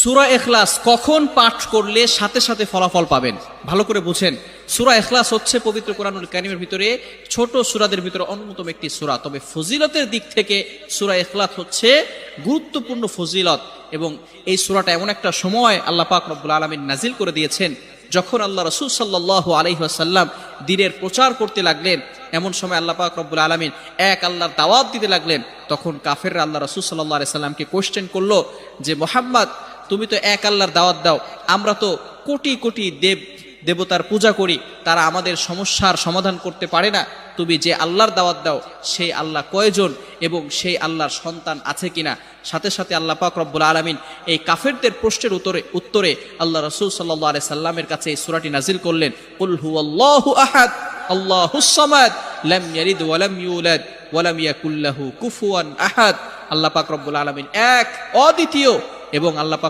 সূরা ইখলাস কখন পাঠ করলে সাথে সাথে ফলাফল পাবেন? ভালো করে বুঝেন, সূরা ইখলাস হচ্ছে পবিত্র কোরআনুল কারীমের ভিতরে ছোট সূরাদের ভিতরে অন্যতম একটি সূরা। তবে ফজিলতের দিক থেকে সূরা ইখলাস হচ্ছে গুরুত্বপূর্ণ ফজিলত, এবং এই সূরাটা এমন একটা সময় আল্লাহ পাক রব্বুল আলামিন নাজিল করে দিয়েছেন যখন আল্লাহ রাসূল সাল্লাল্লাহু আলাইহি ওয়াসাল্লাম দ্বীনের প্রচার করতে লাগলেন। এমন সময় আল্লাহ পাক রব্বুল আলামিন এক আল্লাহর দাওয়াত দিতে লাগলেন। তখন কাফেররা আল্লাহ রাসূল সাল্লাল্লাহু আলাইহি সাল্লামকে কোশ্চেন করলো যে, মুহাম্মদ, তুমি তো এক আল্লাহর দাওয়াত দাও, আমরা তো কোটি কোটি দেবতার পূজা করি, তারা আমাদের সমস্যার সমাধান করতে পারে না। তুমি যে আল্লাহর দাওয়াত দাও সেই আল্লাহ কয়জন এবং সেই আল্লাহর সন্তান আছে কিনা? সাথে সাথে আল্লাহ পাক রব্বুল আলামিন এই কাফেরদের প্রশ্নের উত্তরে আল্লাহ রাসূল সাল্লাল্লাহু আলাইহি সাল্লামের কাছে এই সূরাটি নাজিল করলেন, কুল হুয়াল্লাহু আহাদ আল্লাহুস সামাদ লাম ইয়ালিদ ওয়া লাম ইউলাদ ওয়া লাম ইয়াকুল লাহু কুফুয়ান আহাদ। আল্লাহ পাক রব্বুল আলামিন এক, অদ্বিতীয়, এবং আল্লাহ পাক